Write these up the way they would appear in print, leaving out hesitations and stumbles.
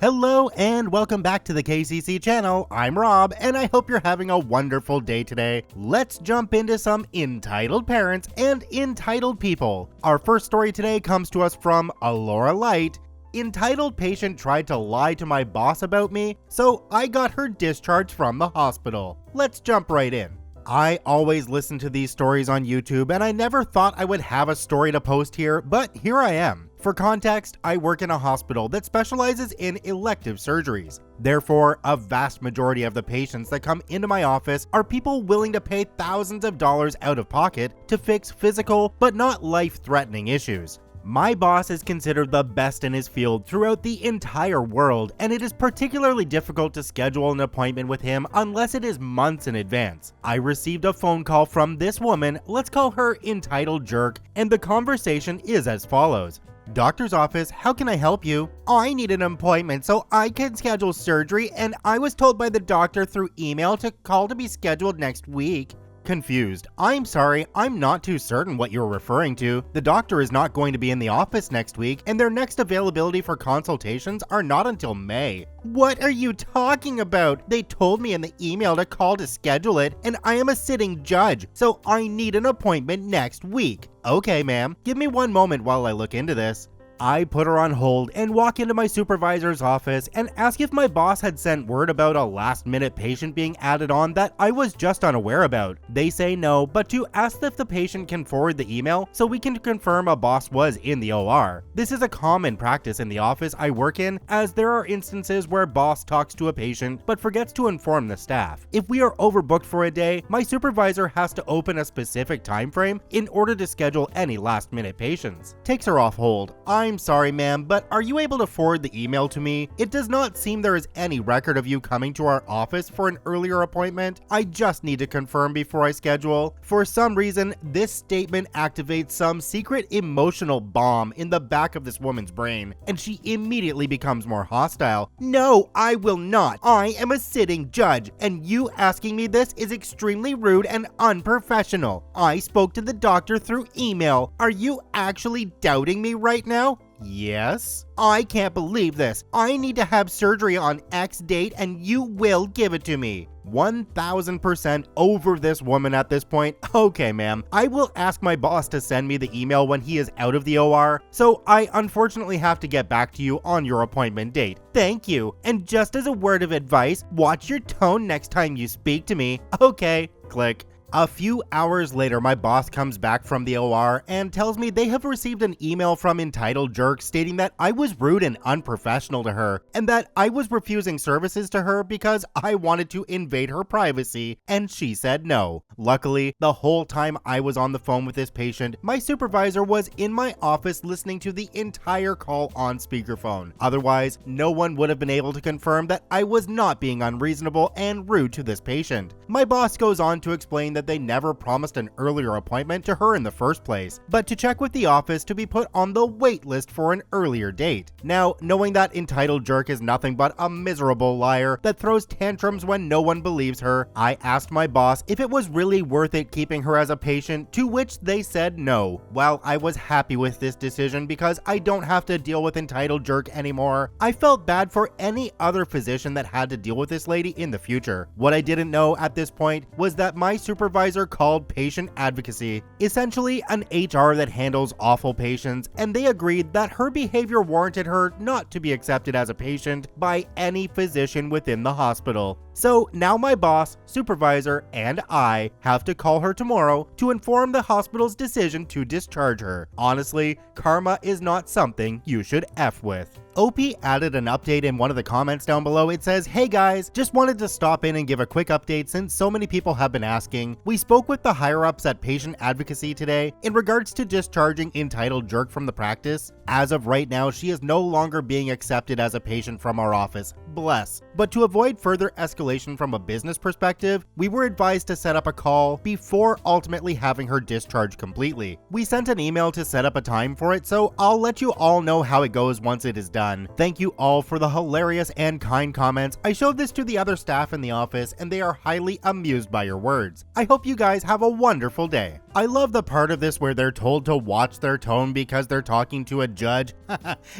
Hello and welcome back to the KCC channel. I'm Rob and I hope you're having a wonderful day today. Let's jump into some entitled parents and entitled people. Our first story today comes to us from Alora Light. Entitled patient tried to lie to my boss about me, so I got her discharged from the hospital. Let's jump right in. I always listen to these stories on YouTube and I never thought I would have a story to post here, but here I am. For context, I work in a hospital that specializes in elective surgeries. Therefore, a vast majority of the patients that come into my office are people willing to pay thousands of dollars out of pocket to fix physical but not life-threatening issues. My boss is considered the best in his field throughout the entire world, and it is particularly difficult to schedule an appointment with him unless it is months in advance. I received a phone call from this woman, let's call her Entitled Jerk, and the conversation is as follows. Doctor's office, how can I help you? I need an appointment so I can schedule surgery, and I was told by the doctor through email to call to be scheduled next week. Confused. I'm sorry, I'm not too certain what you're referring to. The doctor is not going to be in the office next week, and their next availability for consultations are not until May. What are you talking about? They told me in the email to call to schedule it, and I am a sitting judge, so I need an appointment next week. Okay, ma'am, give me one moment while I look into this. I put her on hold and walk into my supervisor's office and ask if my boss had sent word about a last-minute patient being added on that I was just unaware about. They say no, but to ask if the patient can forward the email so we can confirm a boss was in the OR. This is a common practice in the office I work in, as there are instances where boss talks to a patient but forgets to inform the staff. If we are overbooked for a day, my supervisor has to open a specific time frame in order to schedule any last-minute patients. Takes her off hold. I'm sorry, ma'am, but are you able to forward the email to me? It does not seem there is any record of you coming to our office for an earlier appointment. I just need to confirm before I schedule. For some reason, this statement activates some secret emotional bomb in the back of this woman's brain, and she immediately becomes more hostile. No, I will not. I am a sitting judge, and you asking me this is extremely rude and unprofessional. I spoke to the doctor through email. Are you actually doubting me right now? Yes? I can't believe this. I need to have surgery on X date and you will give it to me. 1000% over this woman at this point. Okay, ma'am. I will ask my boss to send me the email when he is out of the OR, so I unfortunately have to get back to you on your appointment date. Thank you. And just as a word of advice, watch your tone next time you speak to me. Okay, click. A few hours later, my boss comes back from the OR and tells me they have received an email from Entitled Jerk stating that I was rude and unprofessional to her, and that I was refusing services to her because I wanted to invade her privacy, and she said no. Luckily, the whole time I was on the phone with this patient, my supervisor was in my office listening to the entire call on speakerphone. Otherwise, no one would have been able to confirm that I was not being unreasonable and rude to this patient. My boss goes on to explain that they never promised an earlier appointment to her in the first place, but to check with the office to be put on the wait list for an earlier date. Now, knowing that Entitled Jerk is nothing but a miserable liar that throws tantrums when no one believes her, I asked my boss if it was really worth it keeping her as a patient, to which they said no. While I was happy with this decision because I don't have to deal with Entitled Jerk anymore, I felt bad for any other physician that had to deal with this lady in the future. What I didn't know at this point was that my supervisor called patient advocacy, essentially an HR that handles awful patients, and they agreed that her behavior warranted her not to be accepted as a patient by any physician within the hospital. So now my boss, supervisor, and I have to call her tomorrow to inform the hospital's decision to discharge her. Honestly, karma is not something you should F with. OP added an update in one of the comments down below. It says, "Hey guys, just wanted to stop in and give a quick update since so many people have been asking. We spoke with the higher-ups at Patient Advocacy today in regards to discharging Entitled Jerk from the practice. As of right now, she is no longer being accepted as a patient from our office. Bless. But to avoid further escalation from a business perspective, we were advised to set up a call before ultimately having her discharged completely. We sent an email to set up a time for it, so I'll let you all know how it goes once it is done. Thank you all for the hilarious and kind comments. I showed this to the other staff in the office and they are highly amused by your words. I hope you guys have a wonderful day." I love the part of this where they're told to watch their tone because they're talking to a judge.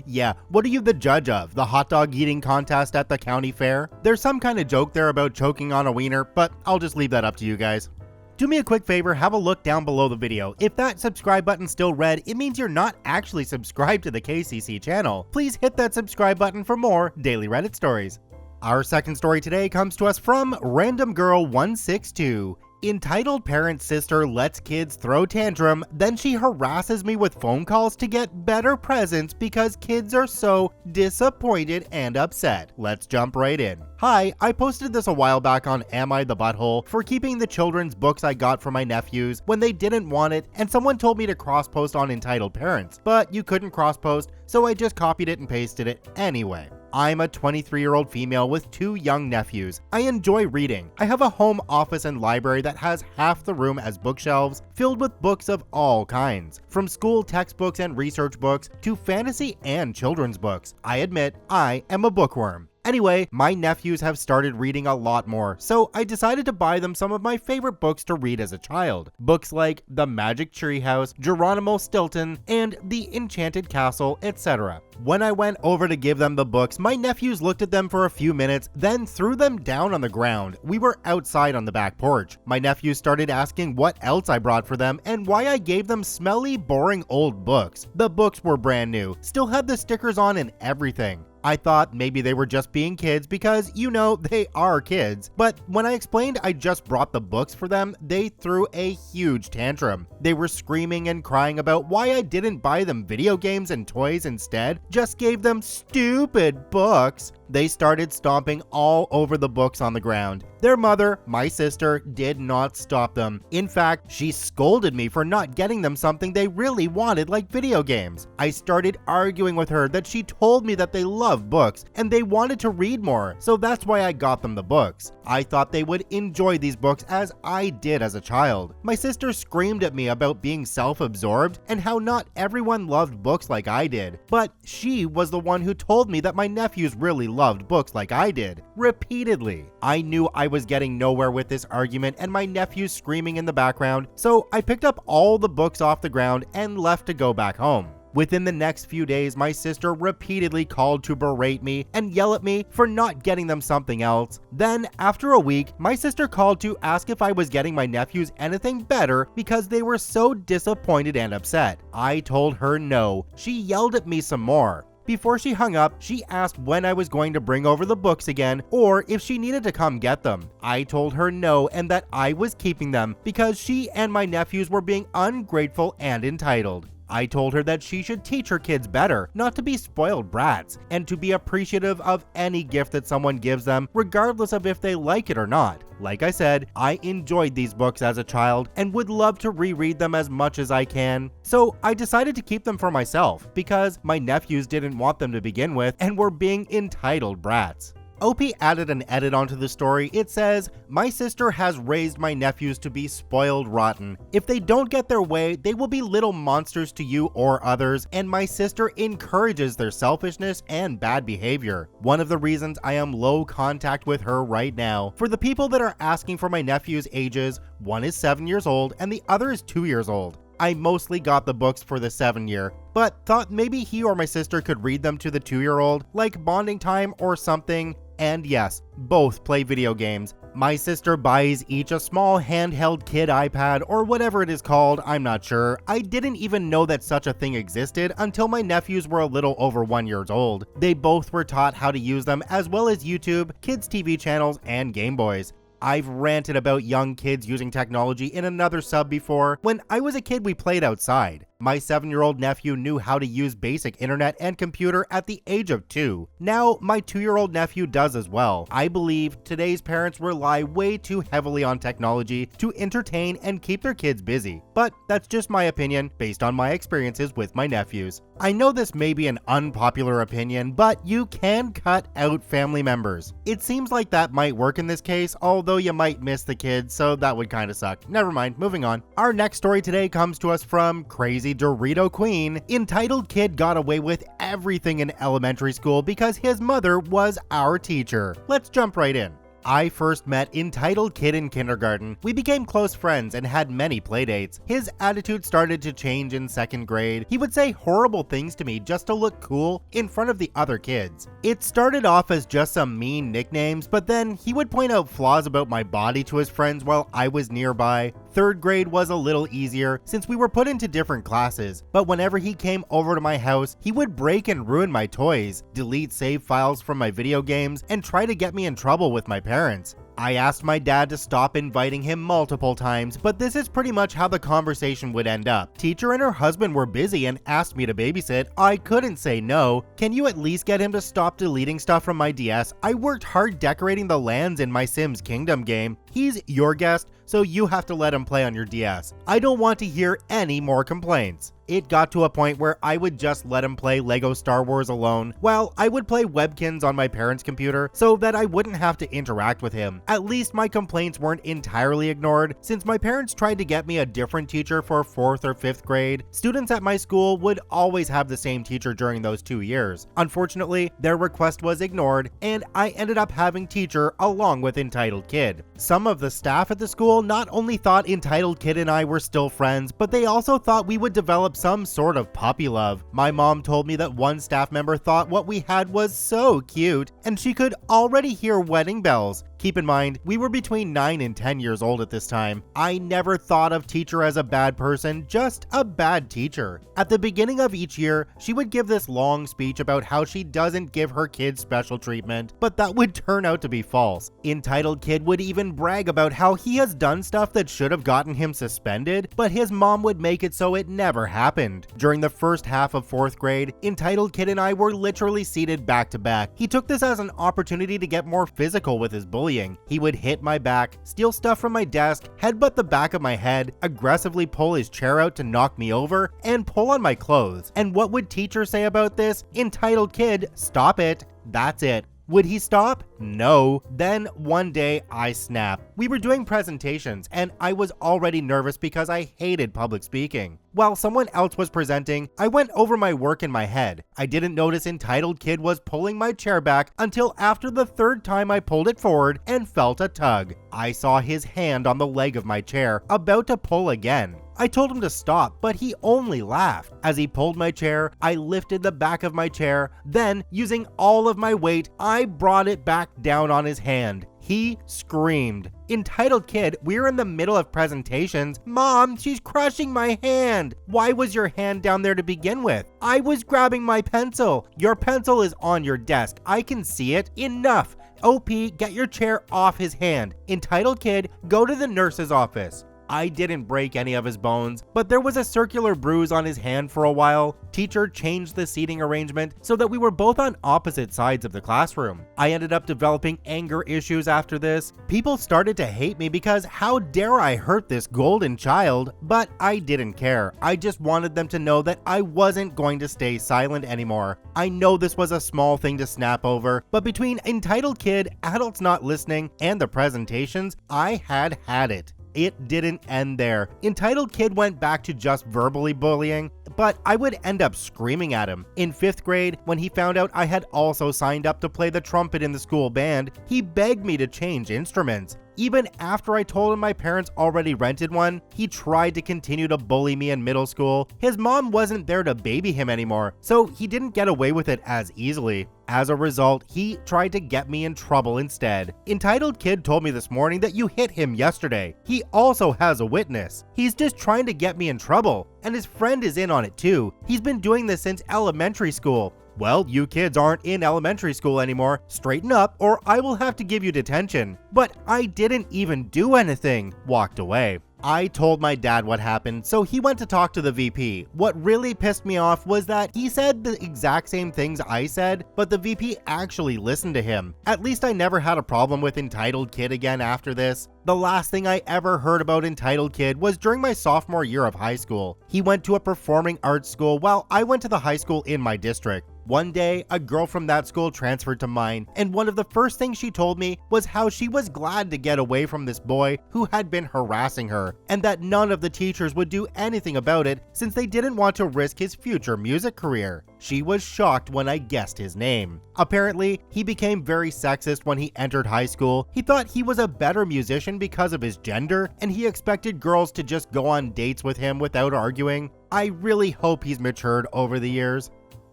Yeah, what are you the judge of? The hot dog eating contest at the county fair? There's some kind of joke there about choking on a wiener, but I'll just leave that up to you guys. Do me a quick favor, have a look down below the video. If that subscribe button's still red, it means you're not actually subscribed to the KCC channel. Please hit that subscribe button for more daily Reddit stories. Our second story today comes to us from Random Girl 162. Entitled parent's sister lets kids throw tantrum, then she harasses me with phone calls to get better presents because kids are so disappointed and upset. Let's jump right in. Hi, I posted this a while back on Am I the Butthole for keeping the children's books I got for my nephews when they didn't want it, and someone told me to cross-post on Entitled Parents, but you couldn't cross-post, so I just copied it and pasted it anyway. I'm a 23-year-old female with 2 young nephews. I enjoy reading. I have a home office and library that has half the room as bookshelves filled with books of all kinds, from school textbooks and research books to fantasy and children's books. I admit, I am a bookworm. Anyway, my nephews have started reading a lot more, so I decided to buy them some of my favorite books to read as a child. Books like The Magic Treehouse, Geronimo Stilton, and The Enchanted Castle, etc. When I went over to give them the books, my nephews looked at them for a few minutes, then threw them down on the ground. We were outside on the back porch. My nephews started asking what else I brought for them and why I gave them smelly, boring old books. The books were brand new, still had the stickers on and everything. I thought maybe they were just being kids because, you know, they are kids. But when I explained I just brought the books for them, they threw a huge tantrum. They were screaming and crying about why I didn't buy them video games and toys instead, just gave them stupid books. They started stomping all over the books on the ground. Their mother, my sister, did not stop them. In fact, she scolded me for not getting them something they really wanted, like video games. I started arguing with her that she told me that they love books and they wanted to read more, so that's why I got them the books. I thought they would enjoy these books as I did as a child. My sister screamed at me about being self-absorbed and how not everyone loved books like I did, but she was the one who told me that my nephews really loved books like I did, repeatedly. I knew I was getting nowhere with this argument and my nephews screaming in the background, so I picked up all the books off the ground and left to go back home. Within the next few days, my sister repeatedly called to berate me and yell at me for not getting them something else. Then, after a week, my sister called to ask if I was getting my nephews anything better because they were so disappointed and upset. I told her no. She yelled at me some more. Before she hung up, she asked when I was going to bring over the books again or if she needed to come get them. I told her no and that I was keeping them because she and my nephews were being ungrateful and entitled. I told her that she should teach her kids better, not to be spoiled brats, and to be appreciative of any gift that someone gives them, regardless of if they like it or not. Like I said, I enjoyed these books as a child and would love to reread them as much as I can. So I decided to keep them for myself because my nephews didn't want them to begin with and were being entitled brats. OP added an edit onto the story. It says, "My sister has raised my nephews to be spoiled rotten. If they don't get their way, they will be little monsters to you or others, and my sister encourages their selfishness and bad behavior. One of the reasons I am low contact with her right now. For the people that are asking for my nephew's ages, one is 7 years old and the other is 2 years old. I mostly got the books for the 7-year, but thought maybe he or my sister could read them to the 2-year-old, like bonding time or something. And yes, both play video games. My sister buys each a small handheld kid iPad or whatever it is called, I'm not sure. I didn't even know that such a thing existed until my nephews were a little over 1 year old. They both were taught how to use them, as well as YouTube, kids TV channels, and Game Boys. I've ranted about young kids using technology in another sub before. When I was a kid, we played outside. My 7-year-old nephew knew how to use basic internet and computer at the age of 2. Now, my 2-year-old nephew does as well. I believe today's parents rely way too heavily on technology to entertain and keep their kids busy. But that's just my opinion based on my experiences with my nephews. I know this may be an unpopular opinion, but you can cut out family members. It seems like that might work in this case, although you might miss the kids, so that would kind of suck. Never mind, moving on. Our next story today comes to us from Crazy Dorito Queen. Entitled kid got away with everything in elementary school because his mother was our teacher. Let's jump right in. I first met Entitled Kid in kindergarten. We became close friends and had many playdates. His attitude started to change in 2nd grade. He would say horrible things to me just to look cool in front of the other kids. It started off as just some mean nicknames, but then he would point out flaws about my body to his friends while I was nearby. 3rd grade was a little easier since we were put into different classes, but whenever he came over to my house, he would break and ruin my toys, delete save files from my video games, and try to get me in trouble with my parents. I asked my dad to stop inviting him multiple times, but this is pretty much how the conversation would end up. Teacher and her husband were busy and asked me to babysit. I couldn't say no. Can you at least get him to stop deleting stuff from my DS? I worked hard decorating the lands in my Sims Kingdom game. He's your guest, so you have to let him play on your DS. I don't want to hear any more complaints. It got to a point where I would just let him play Lego Star Wars alone, while I would play Webkins on my parents' computer so that I wouldn't have to interact with him. At least my complaints weren't entirely ignored, since my parents tried to get me a different teacher for 4th or 5th grade. Students at my school would always have the same teacher during those 2 years. Unfortunately, their request was ignored, and I ended up having teacher along with Entitled Kid. Some of the staff at the school not only thought Entitled Kid and I were still friends, but they also thought we would develop some sort of puppy love. My mom told me that one staff member thought what we had was so cute, and she could already hear wedding bells. Keep in mind, we were between 9 and 10 years old at this time. I never thought of teacher as a bad person, just a bad teacher. At the beginning of each year, she would give this long speech about how she doesn't give her kids special treatment, but that would turn out to be false. Entitled Kid would even brag about how he has done stuff that should have gotten him suspended, but his mom would make it so it never happened. During the first half of 4th grade, Entitled Kid and I were literally seated back to back. He took this as an opportunity to get more physical with his bullying. He would hit my back, steal stuff from my desk, headbutt the back of my head, aggressively pull his chair out to knock me over, and pull on my clothes. And what would teacher say about this? Entitled Kid, stop it. That's it. Would he stop? No. Then one day I snapped. We were doing presentations and I was already nervous because I hated public speaking. While someone else was presenting, I went over my work in my head. I didn't notice Entitled Kid was pulling my chair back until after the 3rd time I pulled it forward and felt a tug. I saw his hand on the leg of my chair, about to pull again. I told him to stop, but he only laughed. As he pulled my chair, I lifted the back of my chair. Then, using all of my weight, I brought it back down on his hand. He screamed. Entitled Kid, we're in the middle of presentations. Mom, she's crushing my hand. Why was your hand down there to begin with? I was grabbing my pencil. Your pencil is on your desk. I can see it. Enough. OP, get your chair off his hand. Entitled Kid, go to the nurse's office. I didn't break any of his bones, but there was a circular bruise on his hand for a while. Teacher changed the seating arrangement so that we were both on opposite sides of the classroom. I ended up developing anger issues after this. People started to hate me because how dare I hurt this golden child? But I didn't care. I just wanted them to know that I wasn't going to stay silent anymore. I know this was a small thing to snap over, but between Entitled Kid, adults not listening, and the presentations, I had it. It didn't end there. Entitled Kid went back to just verbally bullying, but I would end up screaming at him. In 5th grade, when he found out I had also signed up to play the trumpet in the school band, he begged me to change instruments. Even after I told him my parents already rented one, he tried to continue to bully me in middle school. His mom wasn't there to baby him anymore, so he didn't get away with it as easily. As a result, he tried to get me in trouble instead. Entitled Kid told me this morning that you hit him yesterday. He also has a witness. He's just trying to get me in trouble, and his friend is in on it too. He's been doing this since elementary school. Well, you kids aren't in elementary school anymore. Straighten up or I will have to give you detention. But I didn't even do anything. Walked away. I told my dad what happened, so he went to talk to the VP. What really pissed me off was that he said the exact same things I said, but the VP actually listened to him. At least I never had a problem with Entitled Kid again after this. The last thing I ever heard about Entitled Kid was during my sophomore year of high school. He went to a performing arts school while I went to the high school in my district. One day, a girl from that school transferred to mine, and one of the first things she told me was how she was glad to get away from this boy who had been harassing her, and that none of the teachers would do anything about it since they didn't want to risk his future music career. She was shocked when I guessed his name. Apparently, he became very sexist when he entered high school. He thought he was a better musician because of his gender, and he expected girls to just go on dates with him without arguing. I really hope he's matured over the years.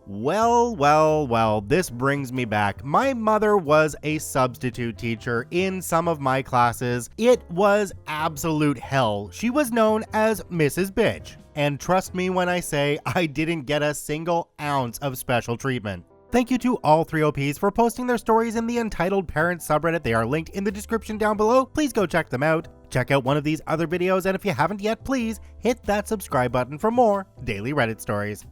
Well, this brings me back. My mother was a substitute teacher in some of my classes. It was absolute hell. She was known as Mrs. Bitch. And trust me when I say I didn't get a single ounce of special treatment. Thank you to all 3 OPs for posting their stories in the Entitled Parents subreddit. They are linked in the description down below. Please go check them out. Check out one of these other videos, and if you haven't yet, please hit that subscribe button for more daily Reddit stories.